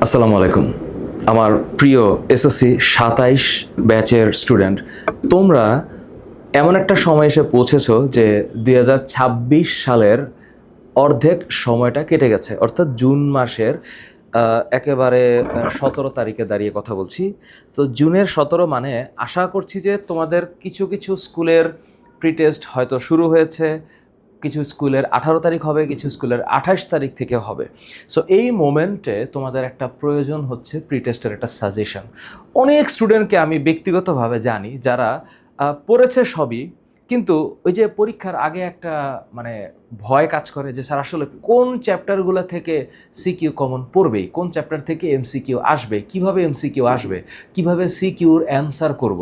আসসালামু আলাইকুম। আমার প্রিয় এসএসসি ২৭ ব্যাচের স্টুডেন্ট, তোমরা এমন একটা সময় এসে পৌঁছেছো যে ২০২৬ সালের অর্ধেক সময়টা কেটে গেছে, অর্থাৎ জুন মাসের একেবারে ১৭ তারিখে দাঁড়িয়ে কথা বলছি। তো জুনের ১৭ মানে আশা করছি যে তোমাদের কিছু কিছু স্কুলের প্রি টেস্ট হয়তো শুরু হয়েছে, কিছু স্কুলের ১৮ তারিখ হবে, কিছু স্কুলের ২৮ তারিখ থেকে হবে। সো এই মোমেন্টে তোমাদের একটা প্রয়োজন হচ্ছে প্রি টেস্টের একটা সাজেশন। অনেক স্টুডেন্টকে আমি ব্যক্তিগতভাবে জানি যারা পড়েছে সবই, কিন্তু ওই যে পরীক্ষার আগে একটা মানে ভয় কাজ করে যে স্যার আসলে কোন চ্যাপ্টারগুলো থেকে সিকিউ কমন পড়বেই, কোন চ্যাপ্টার থেকে এমসিকিউ আসবে, কিভাবে এমসিকিউ আসবে, কিভাবে সিকিউর অ্যান্সার করব।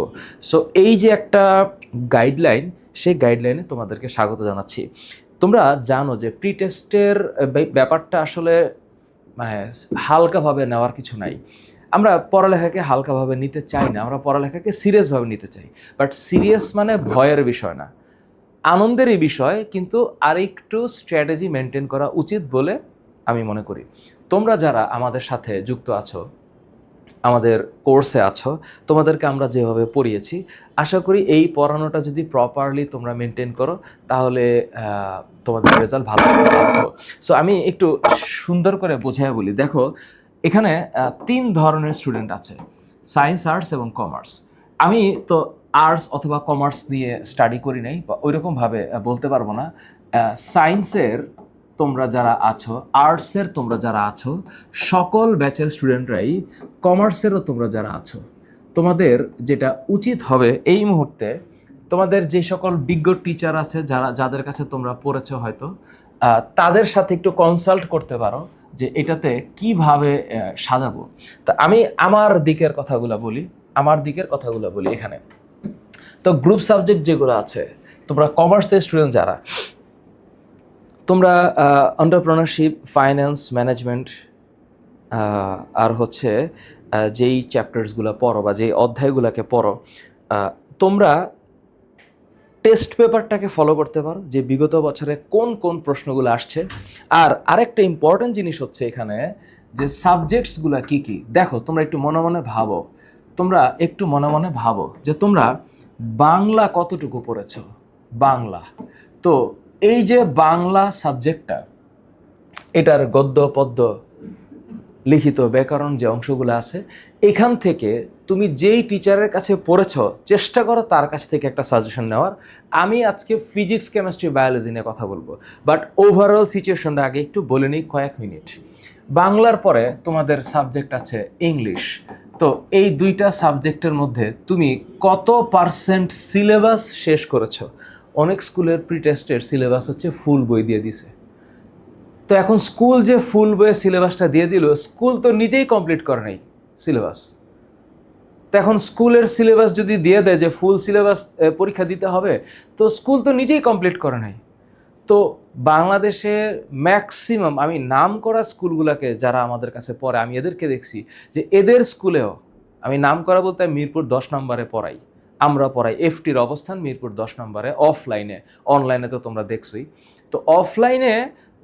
সো এই যে একটা গাইডলাইন, সেই গাইডলাইনে তোমাদেরকে স্বাগত জানাচ্ছি। তোমরা জানো যে প্রি টেস্টের ব্যাপারটা আসলে মানে হালকাভাবে নেওয়ার কিছু নাই। আমরা পড়ালেখাকে হালকাভাবে নিতে চাই না, আমরা পড়ালেখাকে সিরিয়াসভাবে নিতে চাই। বাট সিরিয়াস মানে ভয়ের বিষয় না, আনন্দেরই বিষয়, কিন্তু আরেকটু স্ট্র্যাটেজি মেনটেন করা উচিত বলে আমি মনে করি। তোমরা যারা আমাদের সাথে যুক্ত আছো, আমাদের কোর্সে আছো, তোমাদেরকে আমরা যেভাবে পড়িয়েছি, আশা করি এই পড়ানোটা যদি প্রপারলি তোমরা মেনটেন করো তাহলে তোমাদের রেজাল্ট ভালো হবে বাধ্য। সো আমি একটু সুন্দর করে বোঝাই বলি। দেখো, এখানে ৩ ধরনের স্টুডেন্ট আছে, সায়েন্স, আর্টস এবং কমার্স। আমি তো আর্টস অথবা কমার্স নিয়ে স্টাডি করি নাই, বা ওইরকমভাবে বলতে পারবো না। সায়েন্সের তোমরা যারা আছো, আর্টসের তোমরা যারা আছো, সকল ব্যাচের স্টুডেন্টরাই, কমার্সেরও তোমরা যারা আছো, তোমাদের যেটা উচিত হবে এই মুহূর্তে, তোমাদের যে সকল বিজ্ঞ টিচার আছে যাদের কাছে তোমরা পড়েছো হয়তো, তাদের সাথে একটু কনসাল্ট করতে পারো যে এটাতে কিভাবে সাজাবো। তা আমি আমার দিকের কথাগুলো বলি এখানে। তো গ্রুপ সাবজেক্ট যেগুলো আছে, তোমরা কমার্সের স্টুডেন্ট যারা, তোমরা এন্টারপ্রেনারশিপ, ফাইন্যান্স, ম্যানেজমেন্ট আর হচ্ছে যেই চ্যাপ্টার্সগুলো পড়ো বা যেই অধ্যায়গুলোকে পড়ো, তোমরা টেস্ট পেপারটাকে ফলো করতে পারো যে বিগত বছরে কোন কোন প্রশ্নগুলো আসছে। আর আরেকটা ইম্পর্টেন্ট জিনিস হচ্ছে এখানে যে সাবজেক্টসগুলো কি কি। দেখো, তোমরা একটু মনে মনে ভাবো যে তোমরা বাংলা কতটুকু পড়েছো। বাংলা, তো এই যে বাংলা সাবজেক্টটা, এটার গদ্য পদ্য, লিখিত, ব্যাকরণ যে অংশগুলো আছে, এখান থেকে তুমি যেই টিচারের কাছে পড়েছ চেষ্টা করো তার কাছ থেকে একটা সাজেশন নেওয়ার। আমি আজকে ফিজিক্স, কেমিস্ট্রি, বায়োলজি নিয়ে কথা বলবো, বাট ওভারঅল সিচুয়েশনটা আগে একটু বলে নিই কয়েক মিনিট। বাংলার পরে তোমাদের সাবজেক্ট আছে ইংলিশ। তো এই দুইটা সাবজেক্টের মধ্যে তুমি কত পার্সেন্ট সিলেবাস শেষ করেছো? অনেক স্কুলের প্রি টেস্টের সিলেবাস হচ্ছে ফুল বই দিয়ে দিছে। তো এখন স্কুল যে ফুল বইয়ের সিলেবাসটা দিয়ে দিল, স্কুল তো নিজেই কমপ্লিট করে নাই সিলেবাস। তো এখন স্কুলের সিলেবাস যদি দিয়ে দেয় যে ফুল সিলেবাস পরীক্ষা দিতে হবে, তো স্কুল তো নিজেই কমপ্লিট করে নাই। তো বাংলাদেশের ম্যাক্সিমাম, আমি নাম করা স্কুলগুলোকে যারা আমাদের কাছে পড়ে, আমি এদেরকে দেখছি যে এদের স্কুলেও, আমি নাম করা বলতে মিরপুর 10 নম্বরে পড়াই, আমরা পড়াই। এফটির অবস্থান মিরপুর 10 নম্বরে, অফলাইনে। অনলাইনে তো তোমরা দেখছোই। তো অফলাইনে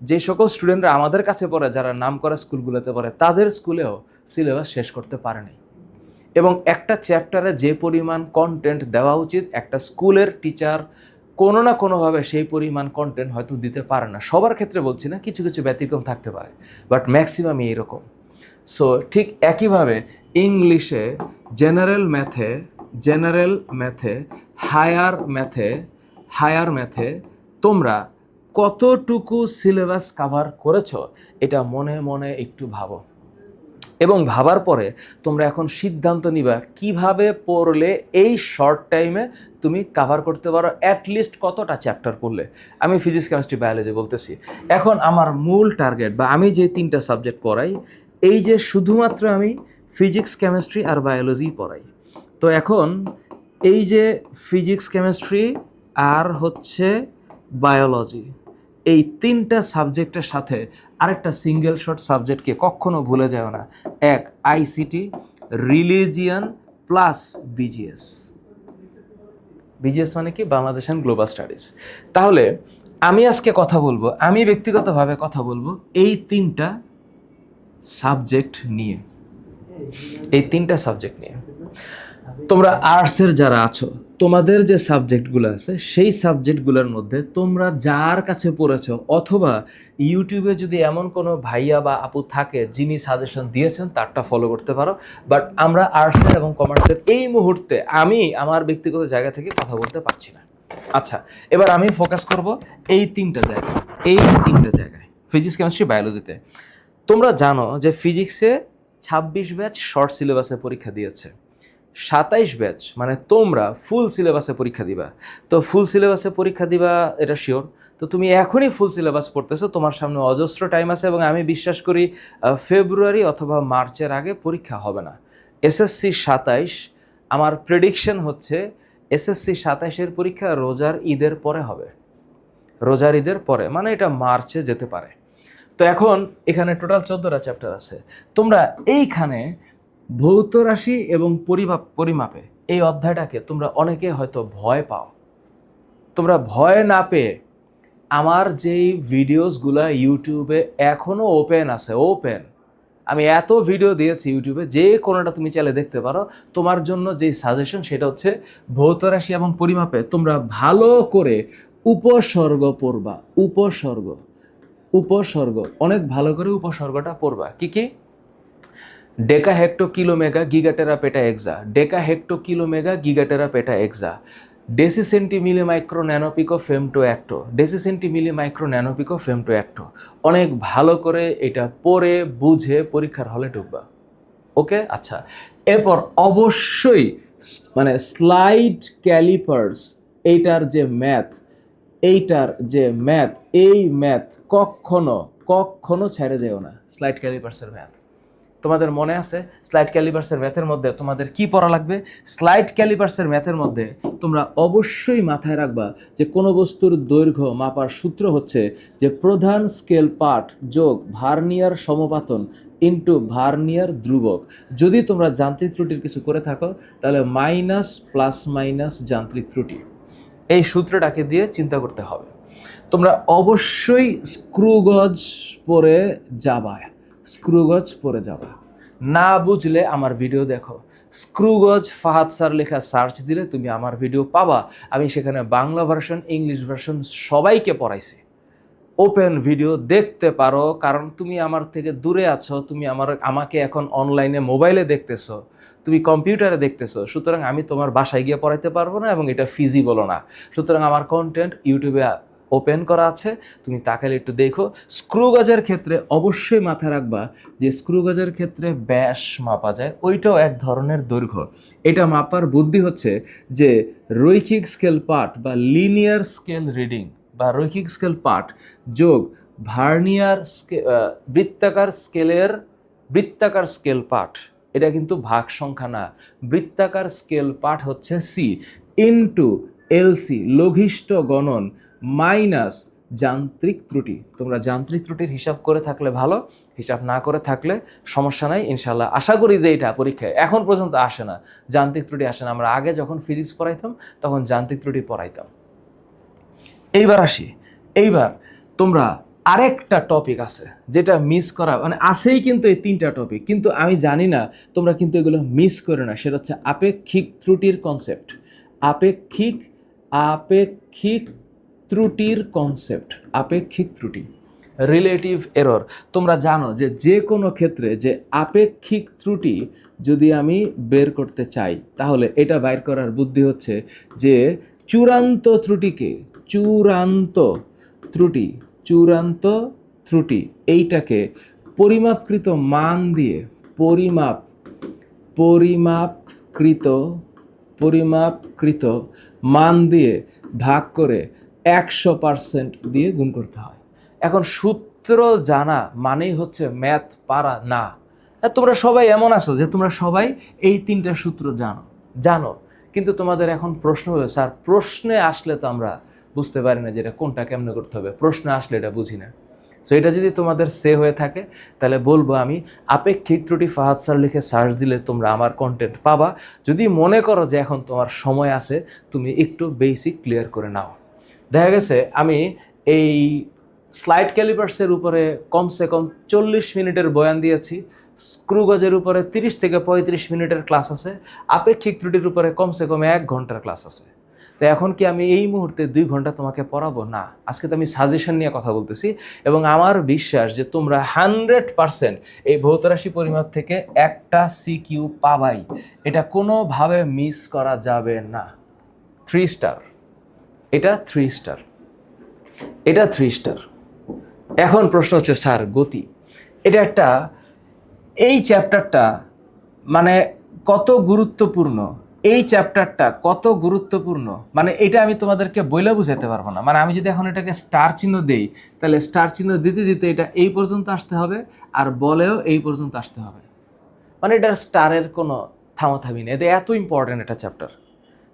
যে সকল স্টুডেন্টরা আমাদের কাছে পড়ে, যারা নাম করা স্কুলগুলোতে পড়ে, তাদের স্কুলেও সিলেবাস শেষ করতে পারে নাই। এবং একটা চ্যাপ্টারে যে পরিমাণ কন্টেন্ট দেওয়া উচিত, একটা স্কুলের টিচার কোনো না কোনোভাবে সেই পরিমাণ কন্টেন্ট হয়তো দিতে পারে না। সবার ক্ষেত্রে বলছি না, কিছু কিছু ব্যতিক্রম থাকতে পারে, বাট ম্যাক্সিমামই এইরকম। সো ঠিক একইভাবে ইংলিশে, জেনারেল ম্যাথে, হায়ার ম্যাথে তোমরা কতটুকু সিলেবাস কাভার করেছো, এটা মনে মনে একটু ভাবো। এবং ভাবার পরে তোমরা এখন সিদ্ধান্ত নিবা কিভাবে পড়লে এই শর্ট টাইমে তুমি কাভার করতে পারো, অ্যাটলিস্ট কতটা চ্যাপ্টার পড়লে। আমি ফিজিক্স, কেমিস্ট্রি, বায়োলজি বলতেছি। এখন আমার মূল টার্গেট, বা আমি যে 3টা সাবজেক্ট পড়াই, এই যে শুধুমাত্র আমি ফিজিক্স, কেমিস্ট্রি আর বায়োলজি পড়াই। তো এখন এই যে ফিজিক্স, কেমিস্ট্রি আর হচ্ছে বায়োলজি, এই 3টা সাবজেক্টের সাথে আরেকটা সিঙ্গেল শর্ট সাবজেক্টকে কখনো ভুলে যাও না। এক, ICT, religion plus BGS. BGS মানে কি? Bangladesh and global studies. তাহলে আমি আজকে কথা বলবো, আমি ব্যক্তিগতভাবে কথা বলবো এই 3টা সাবজেক্ট নিয়ে, এই 3টা সাবজেক্ট নিয়ে। তোমরা আর্টসের যারা আছো, তোমাদের যে সাবজেক্টগুলো আছে সেই সাবজেক্টগুলোর মধ্যে তোমরা যার কাছে পড়েছো, অথবা ইউটিউবে যদি এমন কোনো ভাইয়া বা আপু থাকে যিনি সাজেশন দিয়েছেন তারটা ফলো করতে পারো। বাট আমরা আর্টসের এবং কমার্সের এই মুহূর্তে আমি আমার ব্যক্তিগত জায়গা থেকে কথা বলতে পারছি না। আচ্ছা, এবার আমি ফোকাস করব এই 3টা জায়গায়, ফিজিক্স, কেমিস্ট্রি, বায়োলজিতে। তোমরা জানো যে ফিজিক্সে 26 ব্যাচ শর্ট সিলেবাসে পরীক্ষা দিয়েছে, 27 ব্যাচ মানে তোমরা ফুল সিলেবাসে পরীক্ষা দিবা। তো ফুল সিলেবাসে পরীক্ষা দিবা এটা শিওর। তো তুমি এখনই ফুল সিলেবাস পড়তেছো, তোমার সামনে অজস্র টাইম আছে, এবং আমি বিশ্বাস করি ফেব্রুয়ারি অথবা মার্চের আগে পরীক্ষা হবে না। এসএসসি 27, আমার প্রেডিকশন হচ্ছে এসএসসি 27-এর পরীক্ষা রোজার ঈদের পরে হবে, রোজার ঈদের পরে, মানে এটা মার্চে যেতে পারে। তো এখন এখানে টোটাল 14টা চ্যাপ্টার আছে। তোমরা এইখানে ভৌত রাশি এবং পরিমাপে এই অধ্যায়টাকে তোমরা অনেকে হয়তো ভয় পাও। তোমরা ভয় না পেয়ে আমার যেই ভিডিওসগুলো ইউটিউবে এখনও ওপেন আছে, আমি এত ভিডিও দিয়েছি ইউটিউবে, যে কোনোটা তুমি চাইলে দেখতে পারো। তোমার জন্য যেই সাজেশন সেটা হচ্ছে ভৌত রাশি এবং পরিমাপে তোমরা ভালো করে উপসর্গ পড়বা। উপসর্গ অনেক ভালো করে উপসর্গটা পড়বা। কি deca hecto kilo mega giga tera peta exa, deca hecto kilo mega giga tera peta exa, deci centi milli micro nano pico femto atto, deci centi milli micro nano pico femto atto. অনেক ভালো করে এটা পড়ে বুঝে পরীক্ষার হলে ঢুকবা। ওকে, আচ্ছা। এরপর অবশ্যই মানে স্লাইড ক্যালিপার্স, এইটার যে ম্যাথ, এই ম্যাথ কখনো ছেড়ে যেও না। স্লাইড ক্যালিপার্সের ম্যাথ তোমাদের মনে আছে? স্লাইড ক্যালিপার্সের ম্যাথের মধ্যে তোমাদের কি পড়া লাগবে? স্লাইড ক্যালিপার্সের ম্যাথের মধ্যে তোমরা অবশ্যই মাথায় রাখবা যে কোনো বস্তুর দৈর্ঘ্য মাপার সূত্র হচ্ছে যে প্রধান স্কেল পার্ট যোগ ভার্নিয়ার সমপাতন ইন্টু ভার্নিয়ার ধ্রুবক। যদি তোমরা যান্ত্রিক ত্রুটির কিছু করে থাকো তাহলে মাইনাস প্লাস মাইনাস যান্ত্রিক ত্রুটি, এই সূত্রটাকে দিয়ে চিন্তা করতে হবে। তোমরা অবশ্যই স্ক্রুগজ পরে যাবা, না বুঝলে আমার ভিডিও দেখো। স্ক্রুগজ ফাহাদ স্যার লেখা সার্চ দিলে তুমি আমার ভিডিও পাবা। আমি সেখানে বাংলা ভার্সন, ইংলিশ ভার্সন সবাইকে পড়াইছি। ওপেন ভিডিও দেখতে পারো, কারণ তুমি আমার থেকে দূরে আছো, তুমি আমাকে এখন অনলাইনে মোবাইলে দেখতেছো, তুমি কম্পিউটারে দেখতেছো, সুতরাং আমি তোমার বাসায় গিয়ে পড়াইতে পারবো না এবং এটা ফিজিবলও না। সুতরাং আমার কন্টেন্ট ইউটিউবে ওপেন করা আছে, তুমি তাকালে একটু দেখো। স্ক্রুগজের ক্ষেত্রে অবশ্যই মাথায় রাখবা যে স্ক্রুগজের ক্ষেত্রে ব্যাস মাপা যায়, ওইটাও এক ধরনের দৈর্ঘ্য। এটা মাপার বুদ্ধি হচ্ছে যে রৈখিক স্কেল পার্ট বা লিনিয়ার স্কেল রিডিং বা রৈখিক স্কেল পার্ট যোগ ভার্নিয়ার বৃত্তাকার স্কেল পার্ট, এটা কিন্তু ভাগ সংখ্যা না। বৃত্তাকার স্কেল পার্ট হচ্ছে সি ইন্টু এলসি লঘিষ্ঠ গণন মাইনাস যান্ত্রিক ত্রুটি। তোমরা যান্ত্রিক ত্রুটির হিসাব করে থাকলে ভালো, হিসাব না করে থাকলে সমস্যা নাই ইনশাল্লাহ। আশা করি যে এটা পরীক্ষায় এখন পর্যন্ত আসে না, যান্ত্রিক ত্রুটি আসে না। আমরা আগে যখন ফিজিক্স পড়াইতাম তখন যান্ত্রিক ত্রুটি পড়াইতাম। এইবার তোমরা আরেকটা টপিক আছে যেটা মিস করা, মানে আছেই কিন্তু এই 3টা টপিক, কিন্তু আমি জানি না তোমরা কিন্তু এগুলো মিস করে না। সেটা হচ্ছে আপেক্ষিক ত্রুটির কনসেপ্ট, আপেক্ষিক ত্রুটি, রিলেটিভ এরর। তোমরা জানো যে কোনো ক্ষেত্রে যে আপেক্ষিক ত্রুটি যদি আমি বের করতে চাই তাহলে এটা বাইর করার বুদ্ধি হচ্ছে যে চূড়ান্ত ত্রুটি এইটাকে পরিমাপকৃত মান দিয়ে পরিমাপকৃত মান দিয়ে ভাগ করে 100% দিয়ে গুণ করতে হয়। এখন সূত্র জানা মানেই হচ্ছে ম্যাথ পারা না। তোমরা সবাই এমন আছো যে তোমরা সবাই এই 3টা সূত্র জানো, কিন্তু তোমাদের এখন প্রশ্ন হলো স্যার প্রশ্নে আসলে তো আমরা বুঝতে পারি না যে এটা কোনটা কেমনে করতে হবে, প্রশ্নে আসলে এটা বুঝি না। সো এটা যদি তোমাদের সে হয়ে থাকে তাহলে বলবো আমি আপেক্ষিক ত্রুটি ফাহাদ স্যার লিখে সার্চ দিলে তোমরা আমার কন্টেন্ট পাবা। যদি মনে করো যে এখন তোমার সময় আছে, তুমি একটু বেসিক ক্লিয়ার করে নাও। দেখা গেছে আমি এই স্লাইড ক্যালিপার্সের উপরে কমসে কম 40 মিনিটের বয়ান দিয়েছি, স্ক্রু গজের উপরে 30 থেকে 35 মিনিটের ক্লাস আছে, আপেক্ষিক ত্রুটির উপরে কমসে কম 1 ঘন্টার ক্লাস আছে। তো এখন কি আমি এই মুহূর্তে 2 ঘন্টা তোমাকে পড়াবো? না, আজকে তো আমি সাজেশন নিয়ে কথা বলতেছি এবং আমার বিশ্বাস যে তোমরা 100% এই ভৌত রাশি পরিমাপ থেকে একটা সিকিউ পাবাই, এটা কোনোভাবে মিস করা যাবে না। 3 স্টার, এটা 3 স্টার, এটা 3 স্টার। এখন প্রশ্ন হচ্ছে স্যার গতি, এটা একটা, এই চ্যাপ্টারটা মানে কত গুরুত্বপূর্ণ, এই চ্যাপ্টারটা কত গুরুত্বপূর্ণ মানে এটা আমি তোমাদেরকে বইলে বুঝাতে পারবো না। মানে আমি যদি এখন এটাকে স্টার চিহ্ন দেই, তাহলে স্টার চিহ্ন দিতে দিতে এটা এই পর্যন্ত আসতে হবে, আর বলেও এই পর্যন্ত আসতে হবে। মানে এটার স্টারের কোনো থামাথামি নেই, এটা এত ইম্পর্ট্যান্ট একটা চ্যাপ্টার।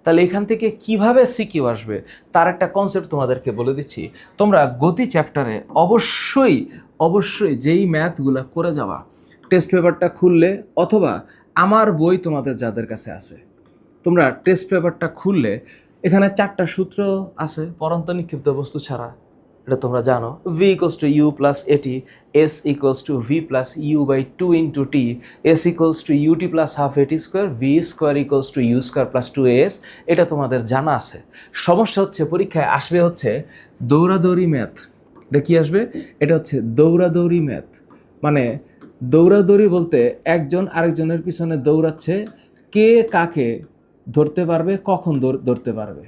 তাহলে এখান থেকে কিভাবে সিকিউ আসবে তার একটা কনসেপ্ট তোমাদেরকে বলে দিচ্ছি। তোমরা গতি চ্যাপ্টারে অবশ্যই অবশ্যই যেই ম্যাথগুলো করে যাওয়া, টেস্ট পেপারটা খুললে অথবা আমার বই তোমাদের যাদের কাছে আছে, তোমরা টেস্ট পেপারটা খুললে এখানে 4টা সূত্র আছে পরন্ত নিক্ষিপ্ত বস্তু ছাড়া, এটা তোমরা জানো। v equals to u plus a t, s equals to v plus u by 2 into t, s equals to u t plus half a t square, v square equals to u square plus 2as, এটা তোমাদের জানা আছে। সমস্যা হচ্ছে পরীক্ষায় আসবে হচ্ছে দৌড়াদৌড়ি ম্যাথ। এটা কি আসবে? এটা হচ্ছে দৌড়াদৌড়ি ম্যাথ। মানে দৌড়াদৌড়ি বলতে একজন আরেকজনের পিছনে দৌড়াচ্ছে, কে কাকে ধরতে পারবে, কখন ধরতে পারবে,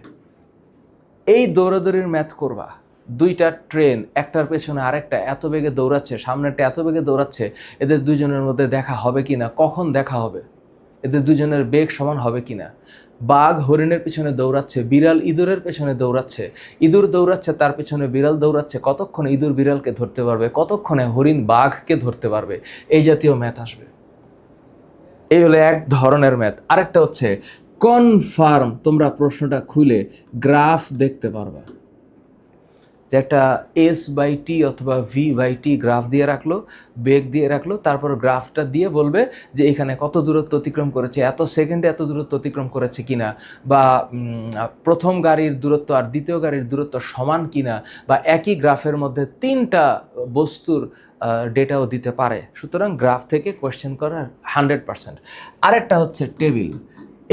এই দৌড়াদৌড়ির ম্যাথ করবা। 2টা ট্রেন একটার পেছনে আরেকটা এত বেগে দৌড়াচ্ছে, সামনেটা এত বেগে দৌড়াচ্ছে, এদের দুজনের মধ্যে দেখা হবে কিনা, কখন দেখা হবে, এদের দুজনের বেগ সমান হবে কিনা। বাঘ হরিণের পিছনে দৌড়াচ্ছে, বিড়াল ইঁদুরের পেছনে দৌড়াচ্ছে, ইঁদুর দৌড়াচ্ছে তার পেছনে বিড়াল দৌড়াচ্ছে, কতক্ষণে ইঁদুর বিড়ালকে ধরতে পারবে, কতক্ষণে হরিণ বাঘকে ধরতে পারবে, এই জাতীয় ম্যাথ আসবে। এই হলো এক ধরনের ম্যাথ। আরেকটা হচ্ছে কনফার্ম, তোমরা প্রশ্নটা খুলে গ্রাফ দেখতে পারবা, যে একটা এস বাই টি অথবা ভি বাই টি গ্রাফ দিয়ে রাখলো, বেগ দিয়ে রাখলো, তারপর গ্রাফটা দিয়ে বলবে যে এখানে কত দূরত্ব অতিক্রম করেছে, এত সেকেন্ডে এত দূরত্ব অতিক্রম করেছে কিনা, বা প্রথম গাড়ির দূরত্ব আর দ্বিতীয় গাড়ির দূরত্ব সমান কিনা, বা একই গ্রাফের মধ্যে 3টা বস্তুর ডেটাও দিতে পারে। সুতরাং গ্রাফ থেকে কোয়েশ্চেন করার 100%। আরেকটা হচ্ছে টেবিল।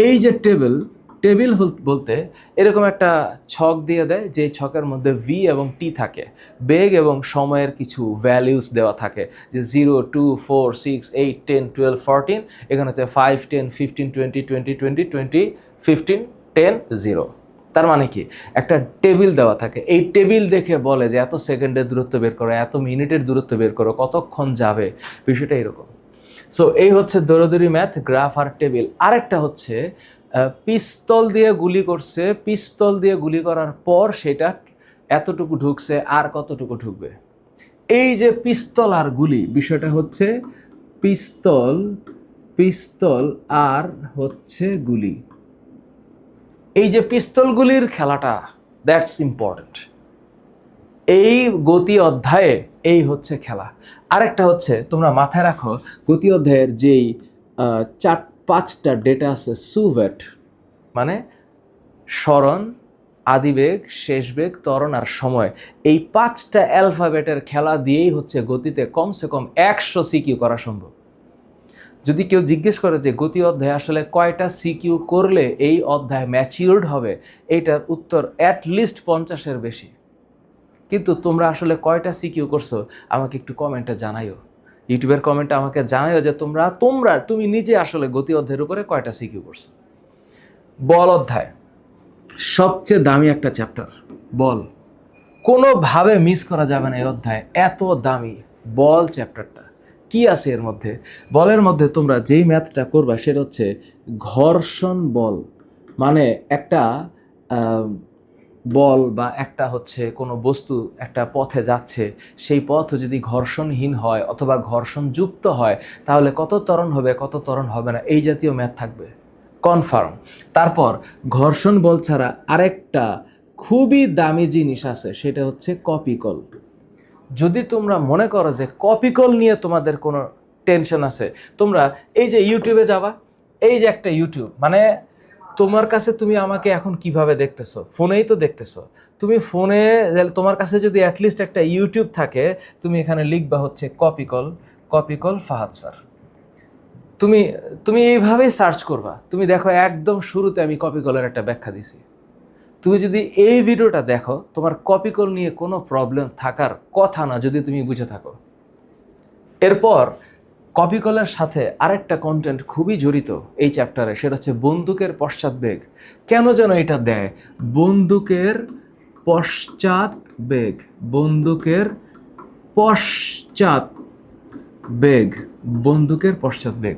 এই যে টেবিল বলতে এরকম একটা ছক দিয়ে দেয়, যে ছকের মধ্যে ভি এবং টি থাকে, বেগ এবং সময়ের কিছু ভ্যালিউস দেওয়া থাকে, যে 0, 2, 4, 6, 8, 10, 12, 14, এখানে হচ্ছে 5, 10, 15, 20, 20, 20, 20, 15, 10, 0। তার মানে কি, একটা টেবিল দেওয়া থাকে, এই টেবিল দেখে বলে যে এত সেকেন্ডের দূরত্ব বের করো, এত মিনিটের দূরত্ব বের করো, কতক্ষণ যাবে, বিষয়টা এরকম। সো এই হচ্ছে দৌড়াদৌড়ি ম্যাথ, গ্রাফ আর টেবিল। আরেকটা হচ্ছে পিস্তল দিয়ে গুলি করছে, পিস্তল দিয়ে গুলি করার পর সেটা এতটুকু ঢুকছে আর কতটুকু ঢুকবে। এই যে পিস্তল আর গুলি, বিষয়টা হচ্ছে পিস্তল পিস্তল আর হচ্ছে গুলি, এই যে পিস্তলগুলির খেলাটা, দ্যাটস ইম্পর্টেন্ট। এই গতি অধ্যায়ে এই হচ্ছে খেলা। আরেকটা হচ্ছে তোমরা মাথায় রাখো, গতি অধ্যায়ের যেই 4-5টা ডেটা আছে, সুভেট মানে স্মরণ, আদিবেগ, শেষ বেগ, ত্বরণ আর সময়, এই 5টা অ্যালফাবেটের খেলা দিয়েই হচ্ছে গতিতে কমসে কম 100 সিকিউ করা সম্ভব। যদি কেউ জিজ্ঞেস করে যে গতি অধ্যায় আসলে কয়টা সিকিউ করলে এই অধ্যায় ম্যাচিউরড হবে, এইটার উত্তর অ্যাটলিস্ট 50-এর বেশি। কিন্তু তোমরা আসলে কয়টা সিকিউ করছো আমাকে একটু কমেন্টে জানাইও, ইউটিউবের কমেন্টে আমাকে জানাইও যে তুমি নিজে আসলে গতি অধ্যায়ের উপরে কয়টা সিকিউ করছো। বল অধ্যায় সবচেয়ে দামি একটা চ্যাপ্টার, বল কোনোভাবে মিস করা যাবে না এই অধ্যায়, এত দামি বল চ্যাপ্টারটা। কি আছে এর মধ্যে? বলের মধ্যে তোমরা যেই ম্যাথটা করবা সেটা হচ্ছে ঘর্ষণ বল। মানে একটা বল বা একটা হচ্ছে কোনো বস্তু একটা পথে যাচ্ছে, সেই পথ যদি ঘর্ষণহীন হয় অথবা ঘর্ষণযুক্ত হয়, তাহলে কত ত্বরণ হবে, কত ত্বরণ হবে না, এই জাতীয় ম্যাথ থাকবে, কনফার্ম। তারপর ঘর্ষণ বল ছাড়া আরেকটা খুবই দামি জিনিস আছে, সেটা হচ্ছে কপিকল। যদি তোমরা মনে করো যে কপিকল নিয়ে তোমাদের কোনো টেনশন আছে, তোমরা এই যে ইউটিউবে যাবা, এই যে একটা ইউটিউব, মানে তোমার কাছে তুমি আমাকে এখন কিভাবে দেখতেছো? ফোনেই তো দেখতেছো। তুমি ফোনে তোমার কাছে যদি অ্যাটলিস্ট একটা ইউটিউব থাকে, তুমি এখানে লিখবা হচ্ছে কপিকল ফাহাদ স্যার। তুমি তুমি এইভাবেই সার্চ করবা। তুমি দেখো একদম শুরুতে আমি কপিকলের একটা ব্যাখ্যা দিছি। তুমি যদি এই ভিডিওটা দেখো, তোমার কপিকল নিয়ে কোনো প্রবলেম থাকার কথা না, যদি তুমি বুঝে থাকো। এরপর কপিকলের সাথে আরেকটা কন্টেন্ট খুবই জড়িত এই চ্যাপ্টারে, সেটা হচ্ছে বন্দুকের পশ্চাৎবেগ। কেন যেন এটা দেয়? বন্দুকের পশ্চাৎবেগ, বন্দুকের পশ্চাৎবেগ, বন্দুকের পশ্চাৎবেগ,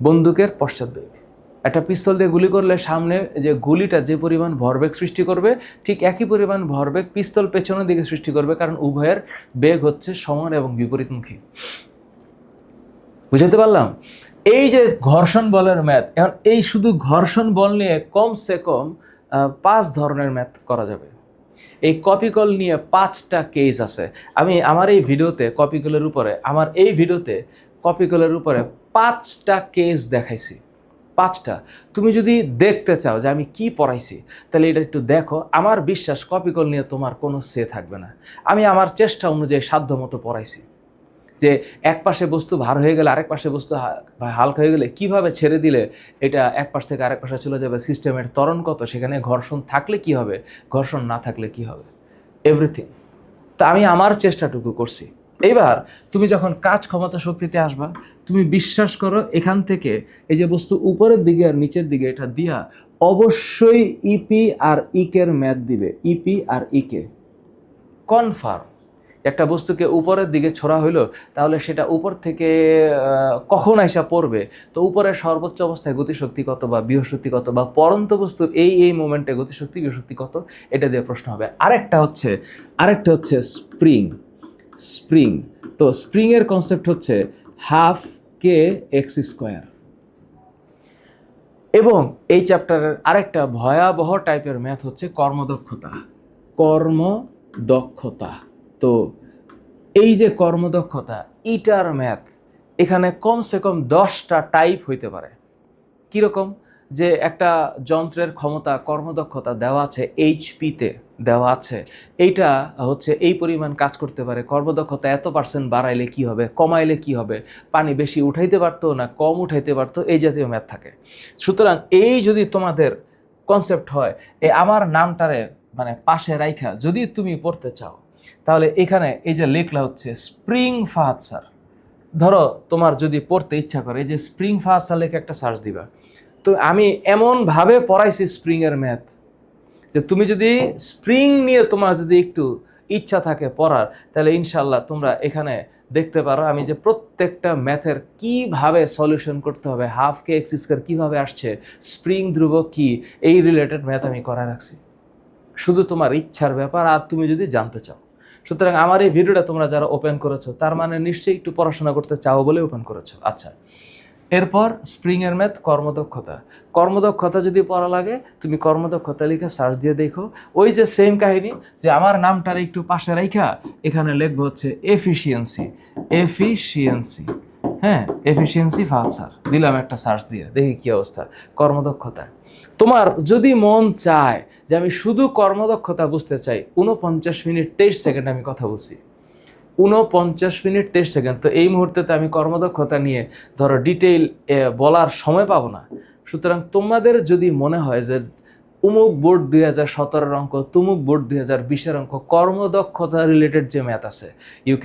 বন্দুকের পশ্চাৎবেগ। একটা পিস্তল দিয়ে গুলি করলে সামনে যে গুলিটা যে পরিমাণ ভরবেগ সৃষ্টি করবে, ঠিক একই পরিমাণ ভরবেগ পিস্তল পেছনের দিকে সৃষ্টি করবে, কারণ উভয়ের বেগ হচ্ছে সমান এবং বিপরীতমুখী। বুঝাতে পারলাম? এই যে ঘর্ষণ বলের ম্যাথ, এখন এই শুধু ঘর্ষণ বল নিয়ে কমসে কম 5 ধরনের ম্যাথ করা যাবে। এই কপিকল নিয়ে 5টা কেস আছে। আমি আমার এই ভিডিওতে কপিকলের উপরে 5টা কেস দেখাইছি। 5টা। তুমি যদি দেখতে চাও যে আমি কি পড়াইছি, তাহলে এটা একটু দেখো। আমার বিশ্বাস কপিকল নিয়ে তোমার কোনো সে থাকবে না। আমি আমার চেষ্টা অনুযায়ী সাধ্য মতো পড়াইছি যে এক পাশে বস্তু ভার হয়ে গেলে আরেক পাশে বস্তু হালকা হয়ে গেলে কিভাবে ছেড়ে দিলে এটা এক পাশ থেকে আরেক পাশে চলে যাবে, সিস্টেমের ত্বরণ কত, সেখানে ঘর্ষণ থাকলে কি হবে, ঘর্ষণ না থাকলে কি হবে, এভরিথিং। তা আমি আমার চেষ্টাটুকু করছি। এইবার তুমি যখন কাজ ক্ষমতা শক্তিতে আসবা, তুমি বিশ্বাস করো এখান থেকে এই যে বস্তু উপরের দিকে আর নিচের দিকে এটা দিয়া অবশ্যই ইপি আর ইকের ম্যাথ দিবে। ইপি আর ইকে কনফার্ম। একটা বস্তুকে উপরের দিকে ছোড়া হইলো, তাহলে সেটা উপর থেকে কখন আইসা পড়বে, তো উপরের সর্বোচ্চ অবস্থায় গতিশক্তি কত বা বিহশক্তি কত, বা পরন্ত বস্তুর এই মোমেন্টে গতিশক্তি বিহশক্তি কত, এটা দিয়ে প্রশ্ন হবে। আরেকটা হচ্ছে স্প্রিং। তো স্প্রিংয়ের কনসেপ্ট হচ্ছে হাফ কে এক্স স্কোয়ার। এবং এই চ্যাপ্টারের আরেকটা ভয়াবহ টাইপের ম্যাথ হচ্ছে কর্মদক্ষতা। তো এই যে কর্মদক্ষতা, ইটার ম্যাথ, এখানে কমসে কম 10টা টাইপ হইতে পারে। কীরকম? যে একটা যন্ত্রের ক্ষমতা, কর্মদক্ষতা দেওয়া আছে, এইচপিতে দেওয়া আছে, এইটা হচ্ছে এই পরিমাণ কাজ করতে পারে, কর্মদক্ষতা এত% বাড়াইলে কি হবে, কমাইলে কি হবে, পানি বেশি উঠাইতে পারতো না কম উঠাইতে পারতো, এই জাতীয় ম্যাথ থাকে। সুতরাং এই যদি তোমাদের কনসেপ্ট হয়, আমার নামটারে মানে পাশে রাইখা যদি তুমি পড়তে চাও, তাহলে এখানে এই যে লেখলা হচ্ছে স্প্রিং ফাহাদ স্যার। ধরো তোমার যদি পড়তে ইচ্ছা করে, এই যে স্প্রিং ফাহাদ স্যার লেখে একটা সার্চ দিবা। তো আমি এমনভাবে পড়াইছি স্প্রিংয়ের ম্যাথ যে তুমি যদি স্প্রিং নিয়ে তোমার যদি একটু ইচ্ছা থাকে পড়ার, তাহলে ইনশাল্লাহ তোমরা এখানে দেখতে পারো আমি যে প্রত্যেকটা ম্যাথের কিভাবে সলিউশন করতে হবে, হাফ কে এক্স স্কোয়ার কীভাবে আসছে, স্প্রিং ধ্রুবক কী, এই রিলেটেড ম্যাথ আমি করা রাখছি। শুধু তোমার ইচ্ছার ব্যাপার, আর তুমি যদি জানতে চাও। সুতরাং আমার এই ভিডিওটা তোমরা যারা ওপেন করেছো, তার মানে নিশ্চয়ই একটু পড়াশোনা করতে চাও বলে ওপেন করেছো। আচ্ছা, এরপর স্প্রিংয়ের ম্যাথ কর্মদক্ষতা যদি পড়া লাগে, তুমি কর্মদক্ষতা লিখে সার্চ দিয়ে দেখো। ওই যে সেম কাহিনী, যে আমার নামটার একটু পাশে রাইখা এখানে লিখবো হচ্ছে এফিসিয়েন্সি। হ্যাঁ, এফিসিয়েন্সি ফাহাদ স্যার দিলাম একটা সার্চ দিয়ে, দেখি কি অবস্থা। কর্মদক্ষতা, তোমার যদি মন চায় যে আমি শুধু কর্মদক্ষতা বুঝতে চাই, 49 মিনিট 23 সেকেন্ড আমি কথা বলছি, 49 মিনিট 23 সেকেন্ড। তো এই মুহূর্তে তো আমি কর্মদক্ষতা নিয়ে ধরো ডিটেইল বলার সময় পাবো না। সুতরাং তোমাদের যদি মনে হয় যে উমুক বোর্ড 2017 অঙ্ক, তুমুক বোর্ড 2020 অঙ্ক, কর্মদক্ষতা রিলেটেড যে ম্যাথ আছে, ইউ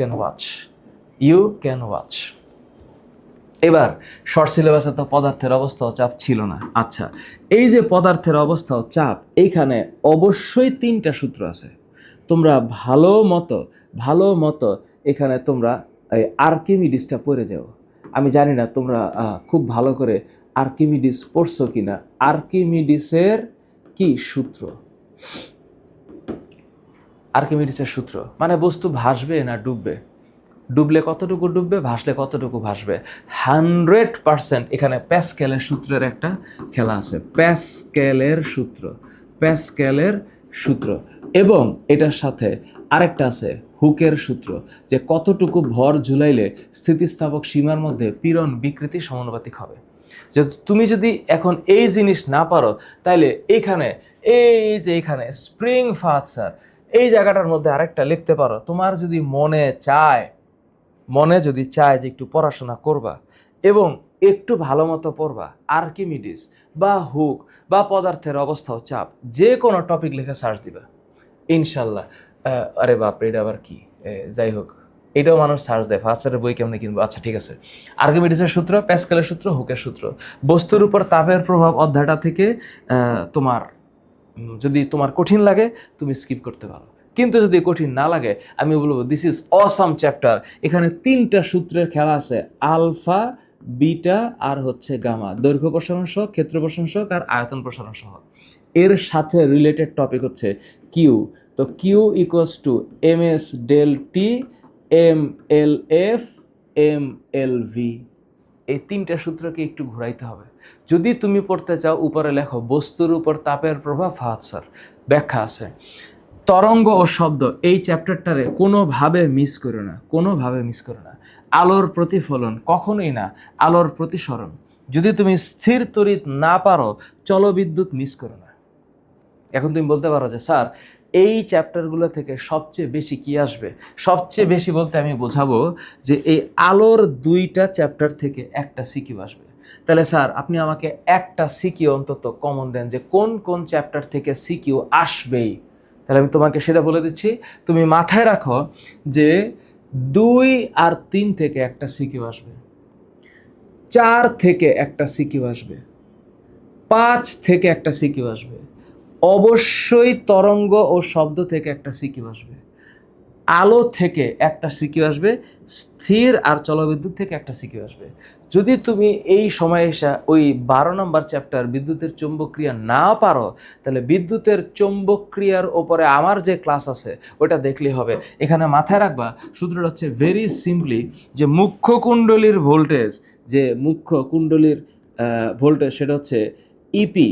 ক্যান ওয়াচ। এবার শর্ট সিলেবাসে তো পদার্থের অবস্থা ও চাপ ছিল না। আচ্ছা, এই যে পদার্থের অবস্থা ও চাপ, এইখানে অবশ্যই 3টা সূত্র আছে। তোমরা ভালো মতো এখানে তোমরা এই আর্কিমিডিসটা পড়ে যাও। আমি জানি না তোমরা খুব ভালো করে আর্কিমিডিস পড়ছো কিনা। আর্কিমিডিসের কি সূত্র? আর্কিমিডিসের সূত্র মানে বস্তু ভাসবে না ডুববে, ডুবলে কতটুকু ডুববে, ভাসলে কতটুকু ভাসবে। 100% এখানে প্যাসকেলের সূত্রের একটা খেলা আছে। প্যাসকেলের সূত্র এবং এটার সাথে আরেকটা আছে হুকের সূত্র, যে কতটুকু ভর ঝুলাইলে স্থিতিস্থাপক সীমার মধ্যে পীড়ন বিকৃতি সমানুপাতিক হবে। যে তুমি যদি এখন এই জিনিস না পারো, তাইলে এইখানে এইখানে স্প্রিং ফাৎসার এই জায়গাটার মধ্যে আরেকটা লিখতে পারো। তোমার যদি মনে যদি চায় যে একটু পড়াশোনা করবা এবং একটু ভালো মতো পড়বা, আর্কিমিডিস বা হুক বা পদার্থের অবস্থা ও চাপ, যে কোনো টপিক লিখে সার্চ দিবা, ইনশাল্লাহ। আরে বাপরে, এটা আবার কি, যাই হোক, এটাও মানুষ সার্চ দেয়, ফার্স্টারের বই কেমনে কিনবো। আচ্ছা ঠিক আছে, আর্কিমিডিসের সূত্র, প্যাসকেলের সূত্র, হুকের সূত্র, বস্তুর উপর তাপের প্রভাব অধ্যায়টা থেকে তোমার যদি তোমার কঠিন লাগে তুমি স্কিপ করতে পারো, কিন্তু যদি কঠিন না লাগে আমি বলবো দিস ইজ অসাম চ্যাপ্টার। এখানে 3টা সূত্রের খেলা আছে, আলফা, বিটা আর হচ্ছে গামা, দৈর্ঘ্য প্রসারণ সহগ, ক্ষেত্র প্রসারণ সহগ আর আয়তন প্রসারণ সহগ। এর সাথে রিলেটেড টপিক হচ্ছে কিউ। তো Q equals to M S del T, M L F, M L V. এই 3টা সূত্রকে একটু ঘুরাইতে হবে। যদি তুমি পড়তে চাও, উপরে লেখো বস্তুর উপর তাপের প্রভাব ফাৎসার, ব্যাখ্যা আছে। তরঙ্গ ও শব্দ, এই চ্যাপ্টারটারে কোনোভাবে মিস করো না, কোনোভাবে মিস করো না। আলোর প্রতিফলন, কখনোই না। আলোর প্রতিসরণ, যদি তুমি স্থির তড়িৎ না পারো, চলবিদ্যুৎ মিস করো না। এখন তুমি বলতে পারো যে স্যার এই চ্যাপ্টারগুলো থেকে সবচেয়ে বেশি কি আসবে? সবচেয়ে বেশি বলতে আমি বোঝাবো যে এই আলোর 2টা চ্যাপ্টার থেকে একটা সিকিউ আসবে। তাহলে স্যার আপনি আমাকে একটা সিকিউ অন্তত কমন দেন, যে কোন কোন চ্যাপ্টার থেকে সিকিউ আসবেই। তাহলে আমি তোমাকে সেটা বলে দিচ্ছি, তুমি মাথায় রাখো যে 2 আর 3 থেকে একটা সিকিউ আসবে, 4 থেকে একটা সিকিউ আসবে, 5 থেকে একটা সিকিউ আসবে, অবশ্যই তরঙ্গ ও শব্দ থেকে একটা সিকিউ আসবে, আলো থেকে একটা সিকিউ আসবে, স্থির আর চলবিদ্যুৎ থেকে একটা সিকিউ আসবে। যদি তুমি এই সময় এসে ওই 12 নম্বর চ্যাপ্টার বিদ্যুতের চৌম্বক ক্রিয়া না পারো, তাহলে বিদ্যুতের চৌম্বক ক্রিয়ার ওপরে আমার যে ক্লাস আছে ওটা দেখলেই হবে। এখানে মাথায় রাখবা সূত্রটা হচ্ছে ভেরি সিম্পলি, যে মুখ্য কুণ্ডলীর ভোল্টেজ, যে মুখ্য কুণ্ডলীর ভোল্টেজ সেটা হচ্ছে ইপি,